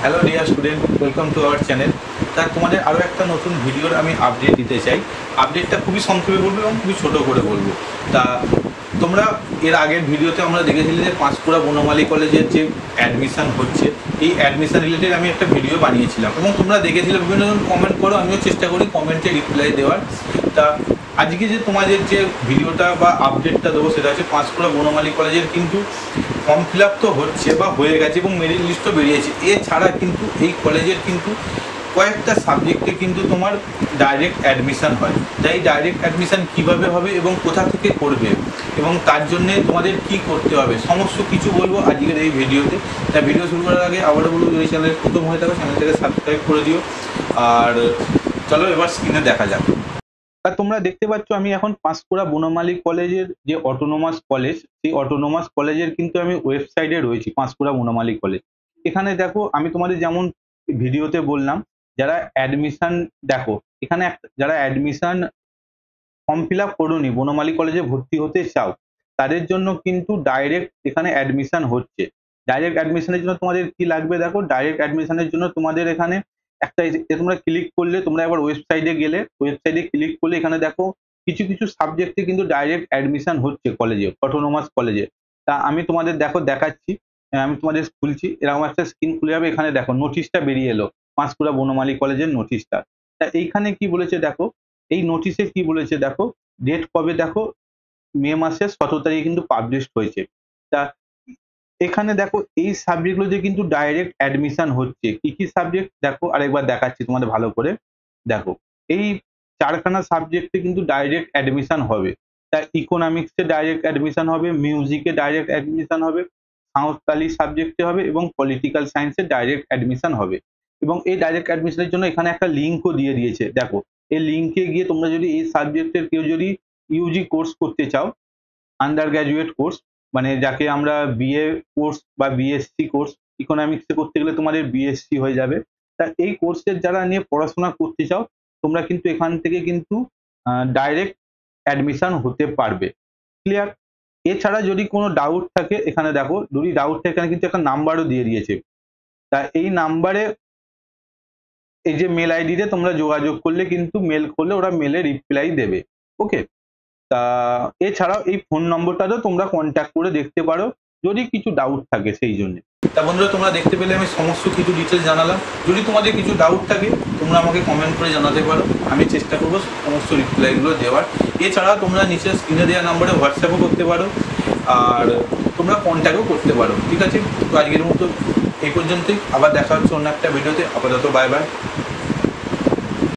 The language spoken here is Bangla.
Hello dear student, welcome to our channel. তা তোমাদের আরও একটা নতুন ভিডিওর আমি আপডেট দিতে চাই। আপডেটটা খুবই সংক্ষেপে বলবো এবং খুবই ছোটো করে বলবো। তা তোমরা এর আগের ভিডিওতে আমরা দেখেছিলি যে পাঁশকুড়া বনমালী কলেজের যে অ্যাডমিশান হচ্ছে, এই অ্যাডমিশান রিলেটেড আমি একটা ভিডিও বানিয়েছিলাম এবং তোমরা দেখেছিলে, বিভিন্ন জন কমেন্ট করো, আমিও চেষ্টা করি কমেন্টে রিপ্লাই দেওয়ার। তা আজকে যে তোমাদের যে ভিডিওটা বা আপডেটটা দেবো সেটা হচ্ছে পাঁশকুড়া বনমালী কলেজের কিন্তু ফর্ম ফিল আপ তো হচ্ছে বা হয়ে গেছে এবং মেরিট লিস্টও বেরিয়েছে। এছাড়া কিন্তু এই কলেজের কিন্তু কয়েকটা সাবজেক্টে কিন্তু তোমার ডাইরেক্ট অ্যাডমিশান হয়। তাই ডাইরেক্ট অ্যাডমিশান কীভাবে হবে এবং কোথা থেকে করবে এবং তার জন্যে তোমাদের কি করতে হবে সমস্ত কিছু বলবো আজকের এই ভিডিওতে। তাই ভিডিও শুরু করার আগে আবারও বলবো, যদি চ্যানেলে প্রথম হয়ে থাকো চ্যানেলটাকে সাবস্ক্রাইব করে দিও। আর চলো এবার স্ক্রিনে দেখা যাক। আর তোমরা দেখতে পাচ্ছ আমি এখন পাঁশকুড়া বনমালী কলেজের যে অটোনোমাস কলেজ, সেই অটোনোমাস কলেজের কিন্তু আমি ওয়েবসাইটে রয়েছি, পাঁশকুড়া বনমালী কলেজ। এখানে দেখো, আমি তোমাদের যেমন ভিডিওতে বললাম, যারা অ্যাডমিশন দেখো এখানে যারা অ্যাডমিশন ফর্ম ফিল আপ করোনি, বনমালী কলেজে ভর্তি হতে চাও, তাদের জন্য কিন্তু ডাইরেক্ট এখানে অ্যাডমিশন হচ্ছে। ডাইরেক্ট অ্যাডমিশনের জন্য তোমাদের কি লাগবে দেখো, ডাইরেক্ট অ্যাডমিশনের জন্য তোমাদের এখানে একটা তোমরা ক্লিক করলে, তোমরা একবার ওয়েবসাইটে গেলে, ওয়েবসাইটে ক্লিক করলে এখানে দেখো কিছু কিছু সাবজেক্টে কিন্তু ডাইরেক্ট অ্যাডমিশন হচ্ছে কলেজে, অটোনোমাস কলেজে। তা আমি তোমাদের দেখো দেখাচ্ছি, আমি তোমাদের খুলছি, এরকম একটা স্ক্রিন খুলে যাবে। এখানে দেখো নোটিশটা বেরিয়ে এলো, পাঁশকুড়া বনমালী কলেজের নোটিশটা। তা এইখানে কি বলেছে দেখো, এই নোটিশে কি বলেছে দেখো, ডেট কবে দেখো, মে মাসের 17 তারিখে কিন্তু পাবলিশ হয়েছে। তা এখানে দেখো এই সাবজেক্টগুলো যে কিন্তু ডাইরেক্ট অ্যাডমিশন হচ্ছে, কি কি সাবজেক্ট দেখো আরেকবার দেখাচ্ছি তোমাদের ভালো করে দেখো। এই চারখানা সাবজেক্টে কিন্তু ডাইরেক্ট অ্যাডমিশন হবে। তা ইকোনমিক্সে ডাইরেক্ট অ্যাডমিশন হবে, মিউজিকে ডাইরেক্ট অ্যাডমিশন হবে, সাঁওতালি সাবজেক্টে হবে এবং পলিটিক্যাল সায়েন্সে ডাইরেক্ট অ্যাডমিশন হবে। এবং এই ডাইরেক্ট অ্যাডমিশনের জন্য এখানে একটা লিঙ্কও দিয়ে দিয়েছে দেখো। এই লিঙ্কে গিয়ে তোমরা যদি এই সাবজেক্টের কেউ যদি ইউজি কোর্স করতে চাও, আন্ডার গ্র্যাজুয়েট কোর্স, মানে যাকে আমরা বিএ কোর্স বা বিএসসি কোর্স, ইকোনমিক্সে করতে গেলে তোমাদের বিএসসি হয়ে যাবে। তা এই কোর্সের যারা নিয়ে পড়াশোনা করতে চাও, তোমরা কিন্তু এখান থেকে কিন্তু ডাইরেক্ট অ্যাডমিশন হতে পারবে। ক্লিয়ার? এছাড়া যদি কোনো ডাউট থাকে, এখানে দেখো যদি ডাউট থাকে, এখানে কিন্তু একটা নাম্বারও দিয়ে দিয়েছে। তা এই নাম্বারে, এই যে মেল আইডিতে তোমরা যোগাযোগ করলে কিন্তু, মেল করলে ওরা মেলে রিপ্লাই দেবে। ওকে? তা এছাড়াও এই ফোন নম্বরটাতেও তোমরা কন্ট্যাক্ট করে দেখতে পারো যদি কিছু ডাউট থাকে সেই জন্য। তা বন্ধুরা, তোমরা দেখতে পেলে আমি সমস্ত কিছু ডিটেলস জানালাম। যদি তোমাদের কিছু ডাউট থাকে তোমরা আমাকে কমেন্ট করে জানাতে পারো, আমি চেষ্টা করবো সমস্ত রিপ্লাইগুলো দেওয়ার। এছাড়া তোমরা নিচে স্ক্রিনে দেওয়া নাম্বারে হোয়াটসঅ্যাপও করতে পারো আর তোমরা কন্ট্যাক্টও করতে পারো। ঠিক আছে? তো আজকের মতো এই পর্যন্তই, আবার দেখা হচ্ছে অন্য একটা ভিডিওতে। আপাতত বাই বাই।